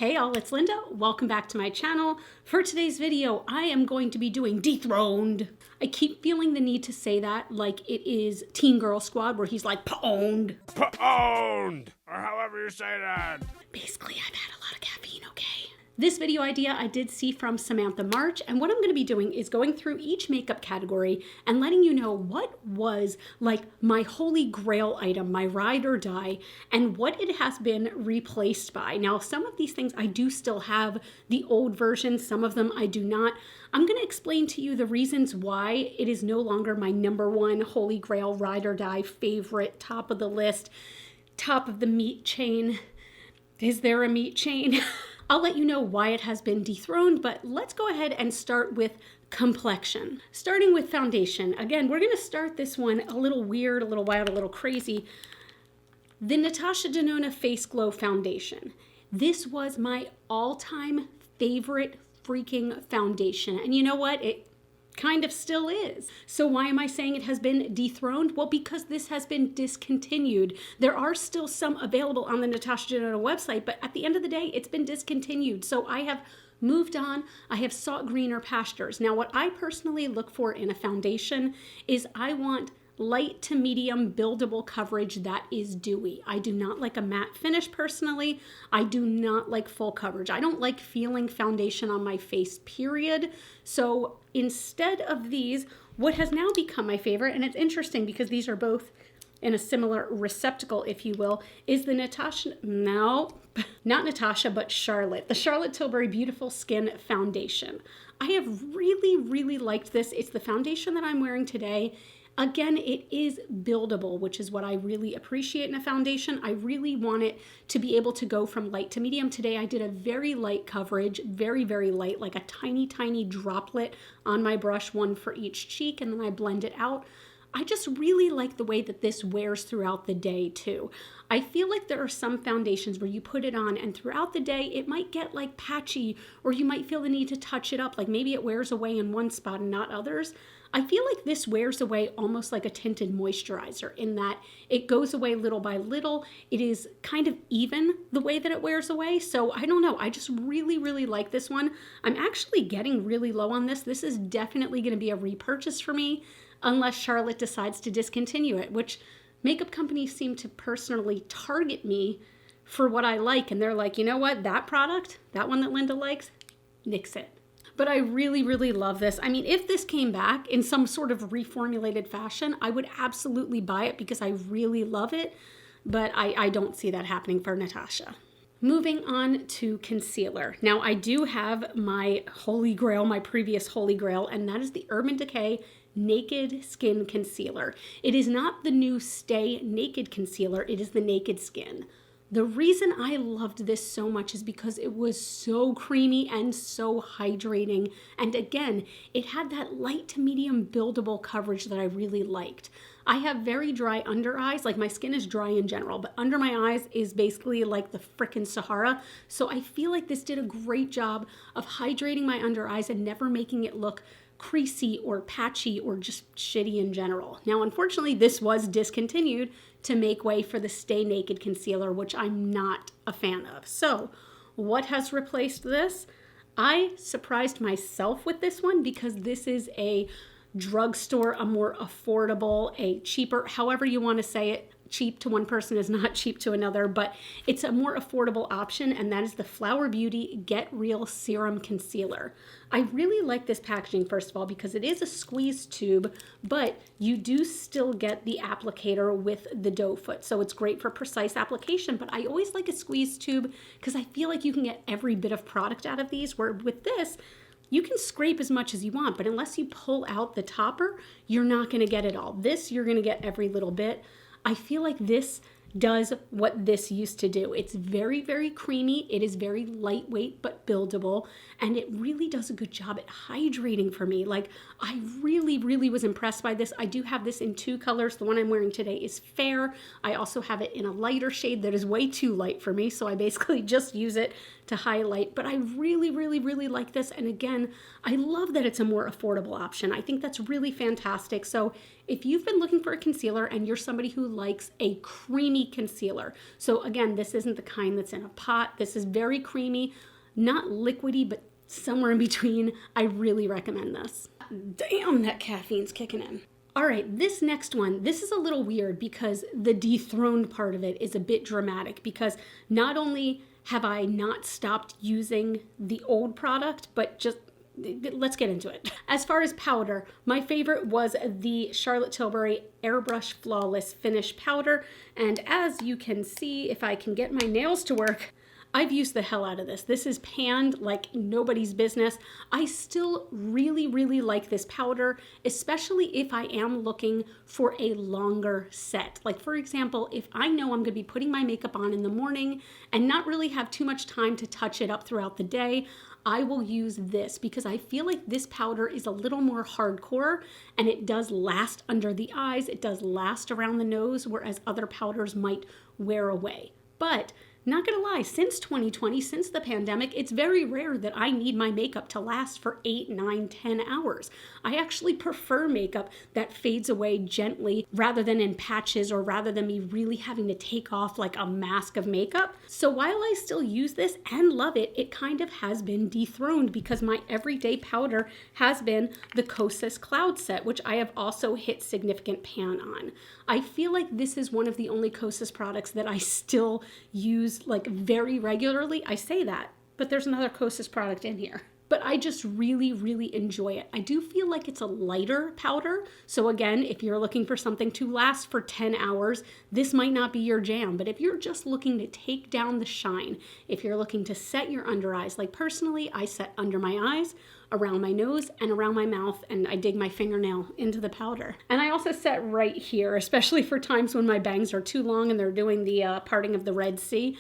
Hey all, it's Linda. Welcome back to my channel. For today's video, I am going to be doing Dethroned. I keep feeling the need to say that like it is Teen Girl Squad where he's like, pwned. Pwned! Or however you say that. Basically, I've had a lot of caffeine, okay? This video idea I did see from Samantha March, and what I'm going to be doing is going through each makeup category and letting you know what was like my holy grail item, my ride or die, and what it has been replaced by. Now, some of these things I do still have the old version, some of them I do not. I'm going to explain to you the reasons why it is no longer my number one holy grail ride or die favorite, top of the list, top of the meat chain. Is there a meat chain? I'll let you know why it has been dethroned, but let's go ahead and start with complexion. Starting with foundation. Again, we're going to start this one a little weird, a little wild, a little crazy. The Natasha Denona Face Glow Foundation. This was my all-time favorite freaking foundation. And you know what? It kind of still is. So why am I saying it has been dethroned? Well, because this has been discontinued. There are still some available on the Natasha Denona website, but at the end of the day, it's been discontinued. So I have moved on. I have sought greener pastures. Now, what I personally look for in a foundation is I want light to medium buildable coverage that is dewy. I do not like a matte finish personally. I do not like full coverage. I don't like feeling foundation on my face, period. So instead of these, what has now become my favorite, and it's interesting because these are both in a similar receptacle, if you will, is the Natasha, no, not Natasha, but Charlotte, the Charlotte Tilbury Beautiful Skin Foundation. I have really liked this. It's the foundation that I'm wearing today. Again, it is buildable, which is what I really appreciate in a foundation. I really want it to be able to go from light to medium. Today, I did a very light coverage, very light, like a tiny droplet on my brush, one for each cheek, and then I blend it out. I just really like the way that this wears throughout the day too. I feel like there are some foundations where you put it on and throughout the day it might get like patchy, or you might feel the need to touch it up, like maybe it wears away in one spot and not others. I feel like this wears away almost like a tinted moisturizer in that it goes away little by little. It is kind of even the way that it wears away. So I don't know. I just really like this one. I'm actually getting really low on this. This is definitely going to be a repurchase for me unless Charlotte decides to discontinue it, which makeup companies seem to personally target me for what I like. And they're like, you know what? That product, that one that Linda likes, nix it. But I really love this. I mean, if this came back in some sort of reformulated fashion, I would absolutely buy it because I really love it. But I don't see that happening for Natasha. Moving on to concealer. Now, I do have my holy grail, my previous holy grail, and that is the Urban Decay Naked Skin Concealer. It is not the new Stay Naked Concealer, it is the Naked Skin. The reason I loved this so much is because it was so creamy and so hydrating. And again, it had that light to medium buildable coverage that I really liked. I have very dry under eyes, like my skin is dry in general, but under my eyes is basically like the frickin' Sahara. So I feel like this did a great job of hydrating my under eyes and never making it look creasy or patchy or just shitty in general. Now, unfortunately, this was discontinued to make way for the Stay Naked Concealer, which I'm not a fan of. So what has replaced this? I surprised myself with this one because this is a drugstore, a more affordable, a cheaper, however you want to say it. Cheap to one person is not cheap to another, but it's a more affordable option, and that is the Flower Beauty Get Real Serum Concealer. I really like this packaging, first of all, because it is a squeeze tube, but you do still get the applicator with the doe foot, so it's great for precise application, but I always like a squeeze tube because I feel like you can get every bit of product out of these, where with this, you can scrape as much as you want, but unless you pull out the topper, you're not going to get it all. This, you're going to get every little bit. I feel like this does what this used to do. It's very creamy. It is very lightweight but buildable, and it really does a good job at hydrating for me. Like, I really was impressed by this. I do have this in two colors. The one I'm wearing today is fair. I also have it in a lighter shade that is way too light for me, so I basically just use it to highlight. But I really like this, and again, I love that it's a more affordable option. I think that's really fantastic. So If you've been looking for a concealer and you're somebody who likes a creamy concealer, so again, this isn't the kind that's in a pot. This is very creamy, not liquidy, but somewhere in between. I really recommend this. Damn, that caffeine's kicking in. All right, this next one, this is a little weird because the dethroned part of it is a bit dramatic because not only have I not stopped using the old product, but just let's get into it. As far as powder, my favorite was the Charlotte Tilbury Airbrush Flawless Finish Powder. And as you can see, if I can get my nails to work, I've used the hell out of this. This is panned like nobody's business. I still really, really like this powder, especially if I am looking for a longer set. Like for example, if I know I'm gonna be putting my makeup on in the morning and not really have too much time to touch it up throughout the day, I will use this because I feel like this powder is a little more hardcore and it does last under the eyes. It does last around the nose, whereas other powders might wear away. But not gonna lie, since 2020, since the pandemic, it's very rare that I need my makeup to last for 8, 9, 10 hours. I actually prefer makeup that fades away gently rather than in patches or rather than me really having to take off like a mask of makeup. So while I still use this and love it, it kind of has been dethroned because my everyday powder has been the Kosas Cloud Set, which I have also hit significant pan on. I feel like this is one of the only Kosas products that I still use like very regularly. I say that, but there's another Kosas product in here. But I just really, really enjoy it. I do feel like it's a lighter powder. So again, if you're looking for something to last for 10 hours, this might not be your jam. But if you're just looking to take down the shine, if you're looking to set your under eyes, like personally, I set under my eyes, around my nose, and around my mouth, and I dig my fingernail into the powder. And I also set right here, especially for times when my bangs are too long and they're doing the parting of the Red Sea.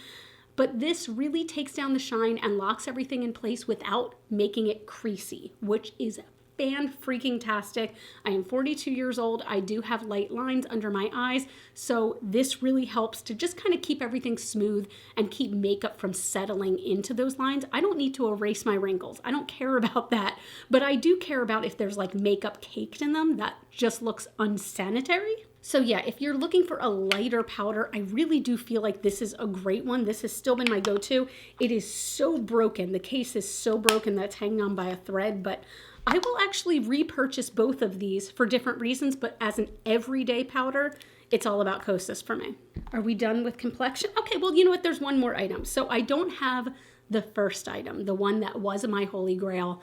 But this really takes down the shine and locks everything in place without making it creasy, which is fan-freaking-tastic. I am 42 years old. I do have light lines under my eyes, so this really helps to just kind of keep everything smooth and keep makeup from settling into those lines. I don't need to erase my wrinkles. I don't care about that, but I do care about if there's like makeup caked in them. That just looks unsanitary. So yeah, if you're looking for a lighter powder, I really do feel like this is a great one. This has still been my go-to. It is so broken. The case is so broken that it's hanging on by a thread, but I will actually repurchase both of these for different reasons, but as an everyday powder, it's all about Kosas for me. Are we done with complexion? Okay, well, you know what? There's one more item. So I don't have the first item, the one that was my holy grail.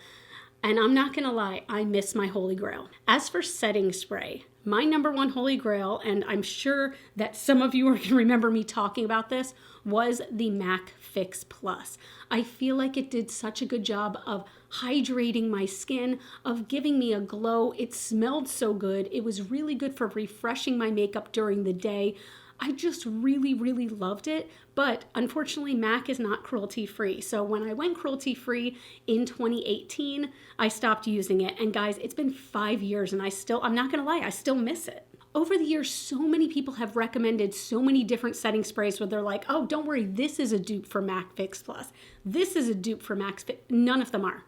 And I'm not gonna lie, I miss my holy grail. As for setting spray, my number one holy grail, and I'm sure that some of you are gonna remember me talking about this, was the MAC Fix Plus. I feel like it did such a good job of hydrating my skin, of giving me a glow. It smelled so good. It was really good for refreshing my makeup during the day. I just really, really loved it. But unfortunately, MAC is not cruelty-free. So when I went cruelty-free in 2018, I stopped using it. And guys, it's been 5 years and I'm not gonna lie, I still miss it. Over the years, so many people have recommended so many different setting sprays where they're like, oh, don't worry, this is a dupe for MAC Fix Plus. This is a dupe for MAC Fix. None of them are.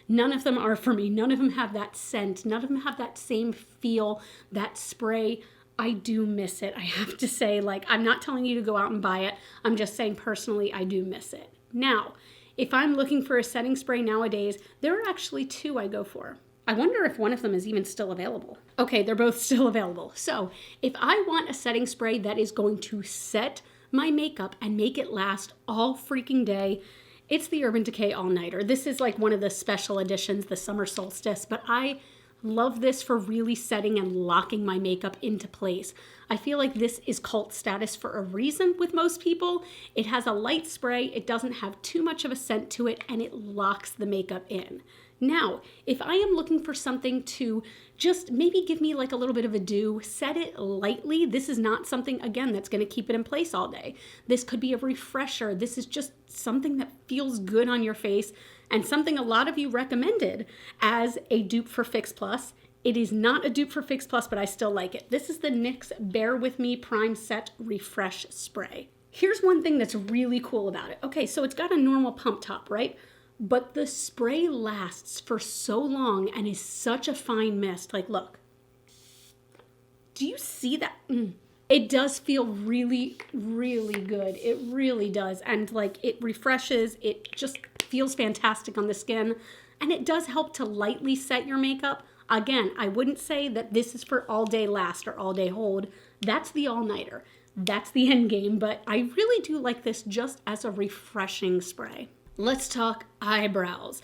None of them are for me. None of them have that scent. None of them have that same feel, that spray. I do miss it. I have to say, like, I'm not telling you to go out and buy it. I'm just saying personally, I do miss it. Now, if I'm looking for a setting spray nowadays, there are actually two I go for. I wonder if one of them is even still available. Okay, they're both still available. So if I want a setting spray that is going to set my makeup and make it last all freaking day, it's the Urban Decay All Nighter. This is like one of the special editions, the summer solstice, but I love this for really setting and locking my makeup into place. I feel like this is cult status for a reason with most people. It has a light spray, it doesn't have too much of a scent to it, and it locks the makeup in. Now, if I am looking for something to just maybe give me like a little bit of a dew, set it lightly. This is not something, again, that's going to keep it in place all day. This could be a refresher. This is just something that feels good on your face and something a lot of you recommended as a dupe for Fix Plus. It is not a dupe for Fix Plus, but I still like it. This is the NYX Bear With Me Prime Set Refresh Spray. Here's one thing that's really cool about it. Okay, so it's got a normal pump top, right? But the spray lasts for so long and is such a fine mist. Like, look. Do you see that? It does feel really, really good. It really does. And like it refreshes, it just feels fantastic on the skin. And it does help to lightly set your makeup. Again, I wouldn't say that this is for all day last or all day hold. That's the all-nighter. That's the end game, but I really do like this just as a refreshing spray. Let's talk eyebrows.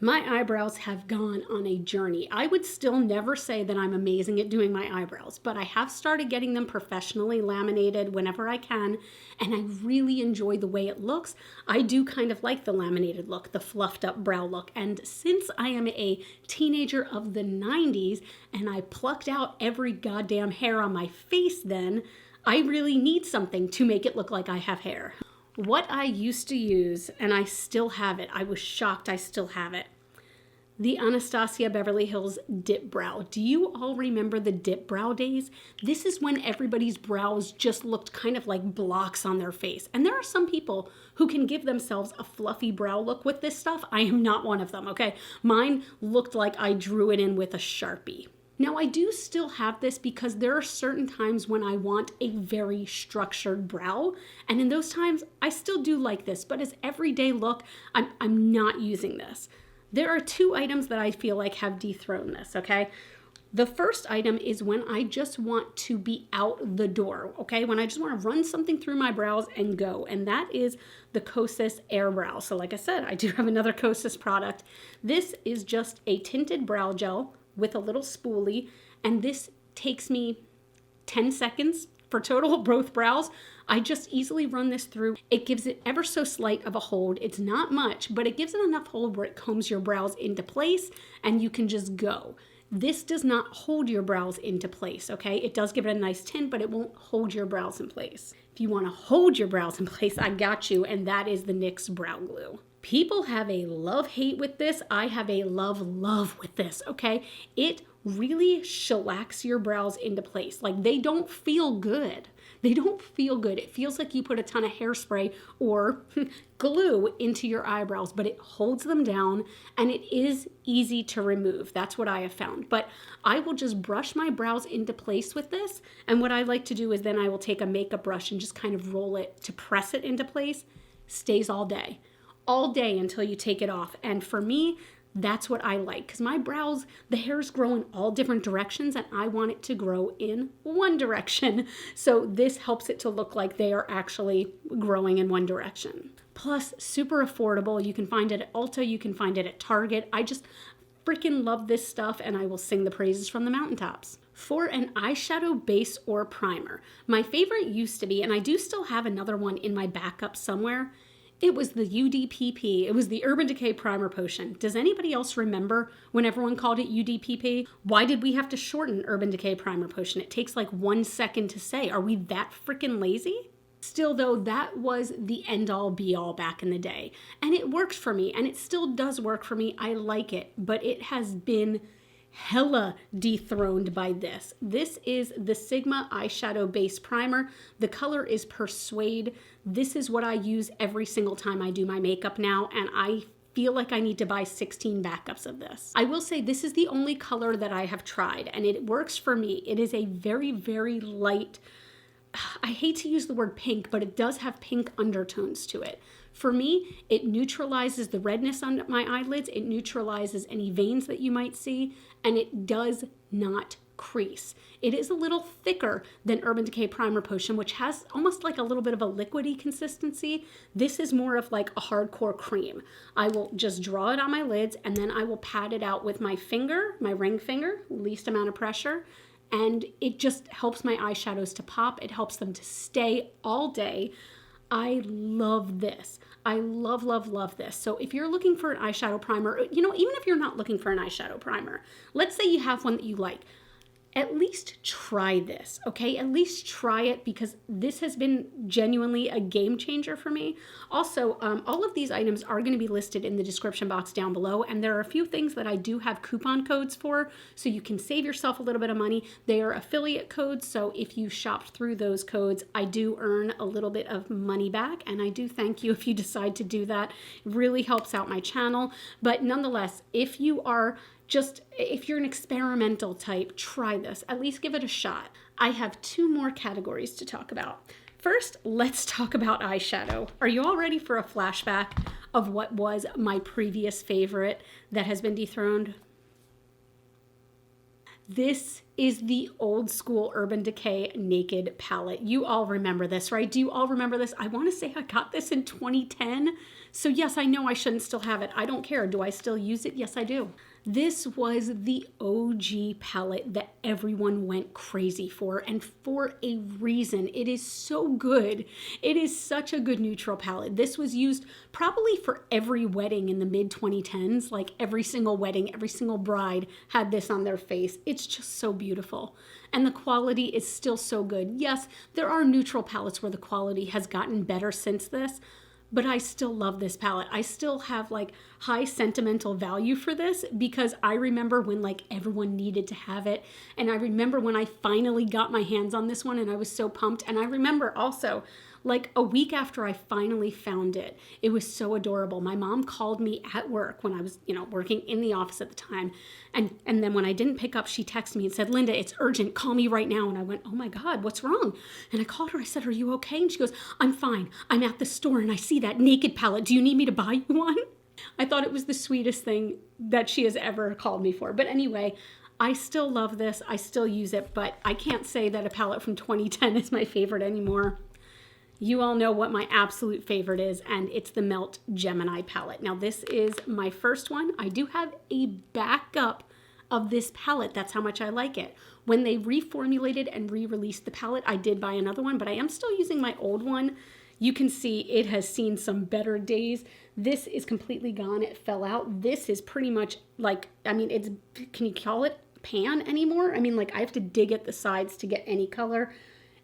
My eyebrows have gone on a journey. I would still never say that I'm amazing at doing my eyebrows, but I have started getting them professionally laminated whenever I can, and I really enjoy the way it looks. I do kind of like the laminated look, the fluffed up brow look, and since I am a teenager of the 90s and I plucked out every goddamn hair on my face then, I really need something to make it look like I have hair. What I used to use, and I still have it, I was shocked I still have it, the Anastasia Beverly Hills Dip Brow. Do you all remember the dip brow days? This is when everybody's brows just looked kind of like blocks on their face. And there are some people who can give themselves a fluffy brow look with this stuff. I am not one of them, okay? Mine looked like I drew it in with a Sharpie. Now, I do still have this because there are certain times when I want a very structured brow, and in those times, I still do like this, but as everyday look, I'm not using this. There are two items that I feel like have dethroned this, okay? The first item is when I just want to be out the door, okay? When I just want to run something through my brows and go, and that is the Kosas Air Brow. So like I said, I do have another Kosas product. This is just a tinted brow gel with a little spoolie, and this takes me 10 seconds for total both brows. I just easily run this through. It gives it ever so slight of a hold. It's not much, but it gives it enough hold where it combs your brows into place and you can just go. This does not hold your brows into place, okay? It does give it a nice tint, but it won't hold your brows in place. If you want to hold your brows in place, I got you, and that is the NYX Brow Glue. People have a love-hate with this. I have a love-love with this, okay? It really shellacks your brows into place. Like, they don't feel good. They don't feel good. It feels like you put a ton of hairspray or glue into your eyebrows, but it holds them down and it is easy to remove. That's what I have found. But I will just brush my brows into place with this. And what I like to do is then I will take a makeup brush and just kind of roll it to press it into place. Stays all day until you take it off. And for me, that's what I like, because my brows, the hairs grow in all different directions and I want it to grow in one direction. So this helps it to look like they are actually growing in one direction. Plus, super affordable. You can find it at Ulta, you can find it at Target. I just freaking love this stuff and I will sing the praises from the mountaintops. For an eyeshadow base or primer, my favorite used to be, and I do still have another one in my backup somewhere, it was the UDPP. It was the Urban Decay Primer Potion. Does anybody else remember when everyone called it UDPP? Why did we have to shorten Urban Decay Primer Potion? It takes like 1 second to say. Are we that freaking lazy? Still though, that was the end-all be-all back in the day. And it works for me, and it still does work for me. I like it, but it has been hella dethroned by this. This is the Sigma Eyeshadow Base Primer. The color is Persuade. This is what I use every single time I do my makeup now, and I feel like I need to buy 16 backups of this. I will say this is the only color that I have tried, and it works for me. It is a very, very light, I hate to use the word pink, but it does have pink undertones to it. For me, it neutralizes the redness on my eyelids, it neutralizes any veins that you might see, and it does not crease. It is a little thicker than Urban Decay Primer Potion, which has almost like a little bit of a liquidy consistency. This is more of like a hardcore cream. I will just draw it on my lids, and then I will pat it out with my finger, my ring finger, least amount of pressure, and it just helps my eyeshadows to pop. It helps them to stay all day. I love this. I love, love, love this. So if you're looking for an eyeshadow primer, you know, even if you're not looking for an eyeshadow primer, let's say you have one that you like, at least try this, okay? At least try it, because this has been genuinely a game changer for me. Also, all of these items are going to be listed in the description box down below, and there are a few things that I do have coupon codes for, so you can save yourself a little bit of money. They are affiliate codes, so if you shopped through those codes, I do earn a little bit of money back, and I do thank you if you decide to do that. It really helps out my channel, but nonetheless, if you're an experimental type, try this. At least give it a shot. I have 2 more categories to talk about. First, let's talk about eyeshadow. Are you all ready for a flashback of what was my previous favorite that has been dethroned? This is the old school Urban Decay Naked palette. You all remember this, right? Do you all remember this? I want to say I got this in 2010. So yes, I know I shouldn't still have it. I don't care. Do I still use it? Yes, I do. This was the OG palette that everyone went crazy for, and for a reason. It is so good. It is such a good neutral palette. This was used probably for every wedding in the mid-2010s. Like every single wedding, every single bride had this on their face. It's just so beautiful. And the quality is still so good. Yes, there are neutral palettes where the quality has gotten better since this, but I still love this palette. I still have like high sentimental value for this because I remember when like everyone needed to have it. And I remember when I finally got my hands on this one and I was so pumped. And I remember also like a week after I finally found it, it was so adorable. My mom called me at work when I was, working in the office at the time. And then when I didn't pick up, she texted me and said, "Linda, it's urgent. Call me right now." And I went, "Oh my God, what's wrong?" And I called her. I said, "Are you okay?" And she goes, "I'm fine. I'm at the store and I see that naked palette. Do you need me to buy you one?" I thought it was the sweetest thing that she has ever called me for. But anyway, I still love this. I still use it, but I can't say that a palette from 2010 is my favorite anymore. You all know what my absolute favorite is, and it's the Melt Gemini palette. Now, this is my first one. I do have a backup of this palette. That's how much I like it. When they reformulated and re-released the palette, I did buy another one, but I am still using my old one. You can see it has seen some better days. This is completely gone. It fell out. This is pretty much like, it's, can you call it pan anymore? I have to dig at the sides to get any color.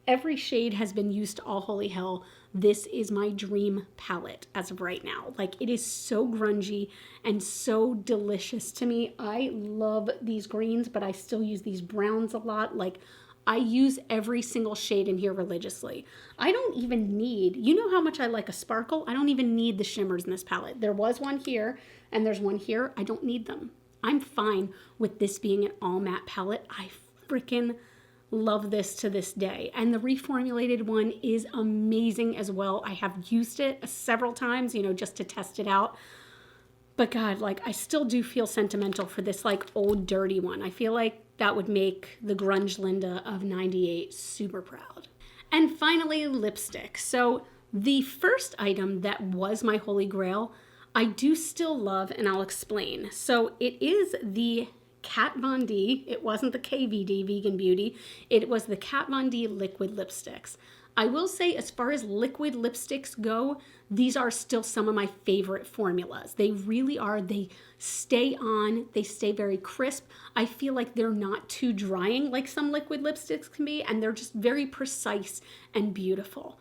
Every shade has been used to all holy hell. This is my dream palette as of right now. Like, it is so grungy and so delicious to me. I love these greens, but I still use these browns a lot. Like, I use every single shade in here religiously. I don't even need, you know how much I like a sparkle? I don't even need the shimmers in this palette. There was one here and there's one here. I don't need them. I'm fine with this being an all matte palette. I freaking love this to this day. And the reformulated one is amazing as well. I have used it several times, just to test it out. But God, like, I still do feel sentimental for this like old dirty one. I feel like that would make the grunge Linda of 98 super proud. And finally, lipstick. So the first item that was my holy grail, I do still love, and I'll explain. So it is the Kat Von D. It wasn't the KVD Vegan Beauty. It was the Kat Von D liquid lipsticks. I will say, as far as liquid lipsticks go, these are still some of my favorite formulas. They really are. They stay on. They stay very crisp. I feel like they're not too drying like some liquid lipsticks can be, and they're just very precise and beautiful.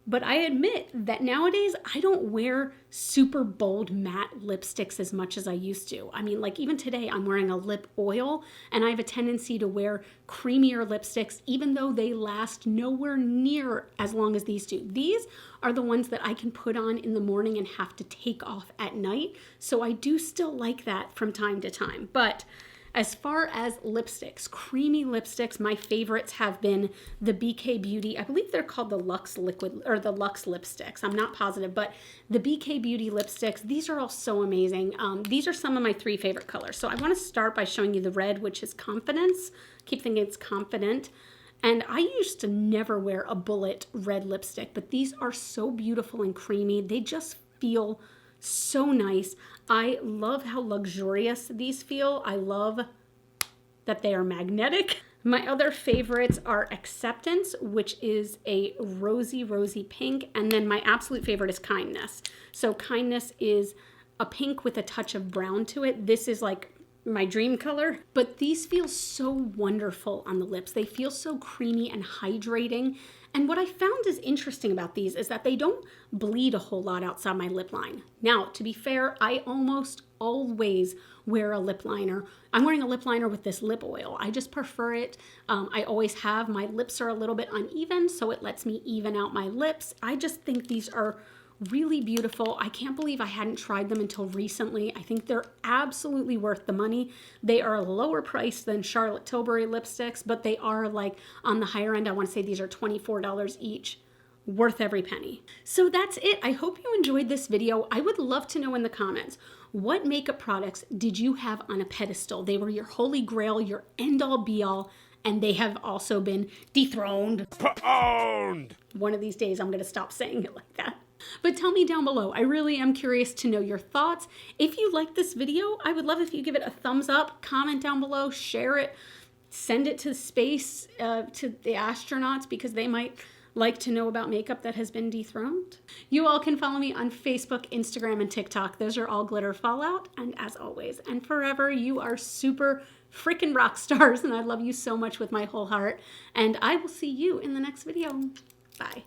But I admit that nowadays I don't wear super bold matte lipsticks as much as I used to. Like even today I'm wearing a lip oil, and I have a tendency to wear creamier lipsticks even though they last nowhere near as long as these do. These are the ones that I can put on in the morning and have to take off at night. So I do still like that from time to time. But as far as lipsticks, creamy lipsticks, my favorites have been the BK Beauty. I believe they're called the Luxe Liquid or the Luxe lipsticks. I'm not positive, but the BK Beauty lipsticks, these are all so amazing. These are some of my 3 favorite colors. So I want to start by showing you the red, which is Confidence. Keep thinking it's Confident. And I used to never wear a bullet red lipstick, but these are so beautiful and creamy. They just feel so nice. I love how luxurious these feel. I love that they are magnetic. My other favorites are Acceptance, which is a rosy pink. And then my absolute favorite is Kindness. So Kindness is a pink with a touch of brown to it. This is like my dream color, but these feel so wonderful on the lips. They feel so creamy and hydrating. And what I found is interesting about these is that they don't bleed a whole lot outside my lip line. Now, to be fair, I almost always wear a lip liner. I'm wearing a lip liner with this lip oil. I just prefer it. I always have. My lips are a little bit uneven, so it lets me even out my lips. I just think these are Really beautiful. I can't believe I hadn't tried them until recently. I think they're absolutely worth the money. They are lower priced than Charlotte Tilbury lipsticks, but they are like on the higher end. I want to say these are $24 each. Worth every penny. So that's it. I hope you enjoyed this video. I would love to know in the comments, what makeup products did you have on a pedestal? They were your holy grail, your end all be all, and they have also been dethroned. Pwned! One of these days I'm going to stop saying it like that. But tell me down below. I really am curious to know your thoughts. If you like this video, I would love if you give it a thumbs up, comment down below, share it, send it to space, to the astronauts, because they might like to know about makeup that has been dethroned. You all can follow me on Facebook, Instagram, and TikTok. Those are all GlitterFallout. And as always and forever, you are super freaking rock stars, and I love you so much with my whole heart. And I will see you in the next video. Bye.